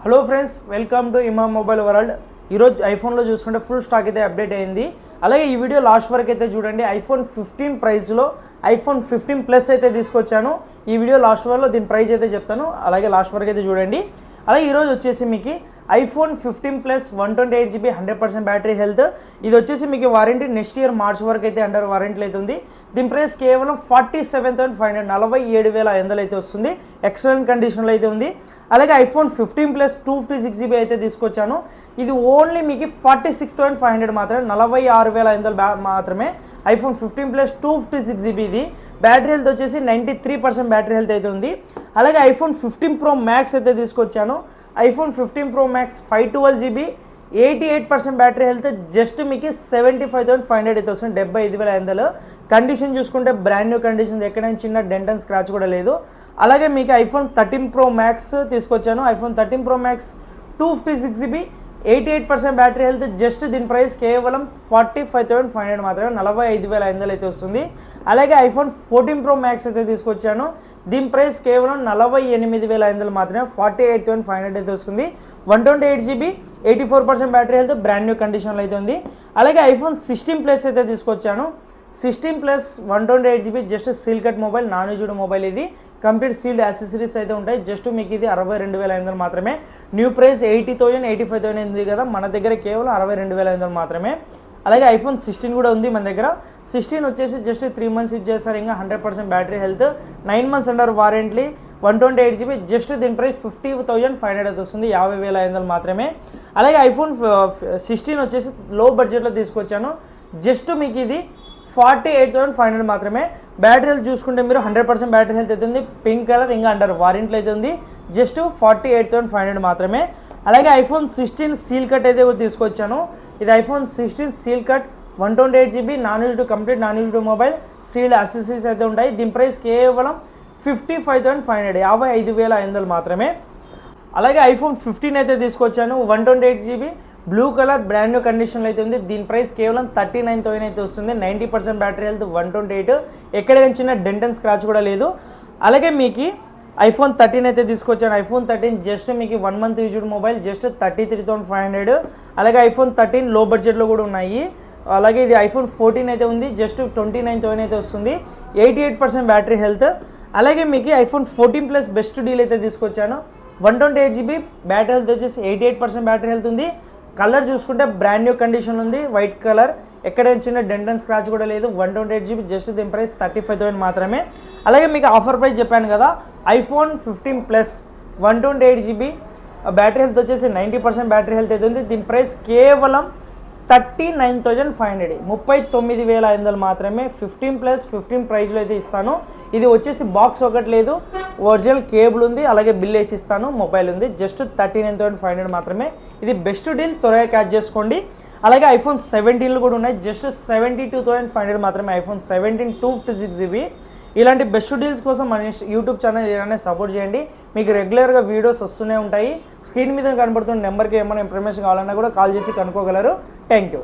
Hello friends, welcome to Imam mobile world. ఈరోజు ఐఫోన్లో చూసుకుంటే full stock అయితే అప్డేట్ అయింది. అలాగే ఈ వీడియో లాస్ట్ వరకు అయితే చూడండి. ఐఫోన్ 15 ప్రైస్లో ఐఫోన్ 15 ప్లస్ అయితే తీసుకొచ్చాను. ఈ వీడియో లాస్ట్ వరలో దీని ప్రైస్ అయితే చెప్తాను, అలాగే లాస్ట్ వరకు అయితే చూడండి. అలాగే ఈరోజు వచ్చేసి మీకు iPhone 15 plus 128GB 100% battery health. ఇది వచ్చేసి మీకు వారంటీ నెక్స్ట్ ఇయర్ మార్చ్ వరకు అయితే అండర్ వారంటీలో అయితే ఉంది. దీని ప్రైస్ కేవలం 47,500 47,500 అయితే వస్తుంది. ఎక్సలెంట్ కండిషన్లో అయితే ఉంది. అలాగే ఐఫోన్ 15 ప్లస్ 256GB అయితే తీసుకొచ్చాను. ఇది ఓన్లీ మీకు 46,500 మాత్రమే, 46,500 మాత్రమే. ఐఫోన్ 15 ప్లస్ 256GB ఇది. బ్యాటరీ హెల్త్ వచ్చేసి 93% బ్యాటరీ హెల్త్ అయితే ఉంది. అలాగే ఐఫోన్ 15 ప్రో మ్యాక్స్ అయితే తీసుకొచ్చాను. IPhone 15 pro max 512GB 88% battery health, just మీకు 75,500 అయితే వస్తుంది. 75,500. కండిషన్ చూసుకుంటే బ్రాండ్ న్యూ కండిషన్, ఎక్కడైనా చిన్న డెంట్ అండ్ స్క్రాచ్ కూడా లేదు. అలాగే మీకు ఐఫోన్ 13 ప్రో మ్యాక్స్ తీసుకొచ్చాను. IPhone 13 pro max 256GB 88% battery health, just దీని ప్రైస్ కేవలం 45,500 మాత్రమే, 45,500 అయితే వస్తుంది. అలాగే ఐఫోన్ 14 ప్రో మ్యాక్స్ అయితే తీసుకొచ్చాను. దీని ప్రైస్ కేవలం 48,500 మాత్రమే, 48,500 అయితే వస్తుంది. 128GB 84% battery health, brand new కండిషన్లో అయితే ఉంది. అలాగే ఐఫోన్ 16 ప్లస్ అయితే తీసుకొచ్చాను. 16 plus 128GB just seal cut mobile, non used mobile. ఇది కంప్లీట్ సీల్డ్ యాక్సెసరీస్ అయితే ఉంటాయి. జస్ట్ మీకు ఇది 62,500 మాత్రమే. న్యూ ప్రైస్ 80,000 85,000 ఉంది కదా, మన దగ్గర కేవలం 62,500 మాత్రమే. అలాగే ఐఫోన్ 16 కూడా ఉంది మన దగ్గర. 16 వచ్చేసి జస్ట్ 3 months యూజ్ చేస్తారు, ఇంకా 100% battery health, 9 months under warranty, 128GB just దీని ప్రైస్ 50,500 అయితే వస్తుంది, 50,500 మాత్రమే. అలాగే ఐఫోన్ 16 వచ్చేసి లో బడ్జెట్లో తీసుకొచ్చాను. జస్ట్ మీకు ఇది 48,500 మాత్రమే. బ్యాటరీ హెల్త్ చూసుకుంటే మీరు 100% బ్యాటరీ హెల్త్ అయితే ఉంది. పింక్ కలర్, ఇంకా అండర్ వారంటీలో అయితే ఉంది. జస్ట్ 48,500 మాత్రమే. అలాగే ఐఫోన్ 16 సీల్ కట్ అయితే తీసుకొచ్చాను. ఇది iPhone 16 seal cut 128GB non used, complete non used mobile, sealed accessories అయితే ఉంటాయి. దీని ప్రైస్ కేవలం 55,500 55,500 మాత్రమే. అలాగే ఐఫోన్ 15 అయితే తీసుకొచ్చాను. 128GB blue colour, brand new కండిషన్లో అయితే ఉంది. దీని ప్రైస్ కేవలం 39,000 అయితే వస్తుంది. 90% బ్యాటరీ హెల్త్, 128, ఎక్కడైనా చిన్న డెంట్ అండ్ స్క్రాచ్ కూడా లేదు. అలాగే మీకు ఐఫోన్ 13 అయితే తీసుకొచ్చాను. ఐఫోన్ 13 జస్ట్ మీకు 1 month యూజ్డ్ మొబైల్, జస్ట్ 33,500. అలాగే ఐఫోన్ 13 లో బడ్జెట్లో కూడా ఉన్నాయి. అలాగే ఇది ఐఫోన్ 14 అయితే ఉంది, జస్ట్ 29,000 అయితే వస్తుంది. 88% బ్యాటరీ హెల్త్. అలాగే మీకు ఐఫోన్ 14 ప్లస్ బెస్ట్ డీల్ అయితే తీసుకొచ్చాను. 128GB బ్యాటరీ హెల్త్ వచ్చేసి 88% బ్యాటరీ హెల్త్ ఉంది. కలర్ చూసుకుంటే బ్రాండ్ న్యూ కండిషన్ ఉంది, వైట్ కలర్, ఎక్కడైనా చిన్న డెంట్ అండ్ స్క్రాచ్ కూడా లేదు. 128GB జస్ట్ దీని ప్రైస్ 35,000 మాత్రమే. అలాగే మీకు ఆఫర్ ప్రైస్ చెప్పాను కదా, iPhone 15 plus 128GB battery health వచ్చేసి 90% బ్యాటరీ హెల్త్ అయితే ఉంది. దీని ప్రైస్ కేవలం 39,500 39,500 మాత్రమే. 15 ప్లస్ 15 ప్రైస్లో అయితే ఇస్తాను. ఇది వచ్చేసి బాక్స్ ఒకటి లేదు, ఒరిజినల్ కేబుల్ ఉంది, అలాగే బిల్ వేసి ఇస్తాను, మొబైల్ ఉంది. జస్ట్ 39,500 మాత్రమే. ఇది బెస్ట్ డీల్, త్వరగా క్యాచ్ చేసుకోండి. అలాగే ఐఫోన్ 17 కూడా ఉన్నాయి, జస్ట్ 72,500 మాత్రమే. IPhone 17 256GB. ఇలాంటి బెస్ట్ డీల్స్ కోసం మన యూట్యూబ్ ఛానల్ ఏదైనా సపోర్ట్ చేయండి. మీకు రెగ్యులర్గా వీడియోస్ వస్తూనే ఉంటాయి. స్క్రీన్ మీద కనబడుతున్న నెంబర్కి ఏమైనా ఇన్ఫర్మేషన్ కావాలన్నా కూడా కాల్ చేసి కనుక్కోగలరు. Thank you.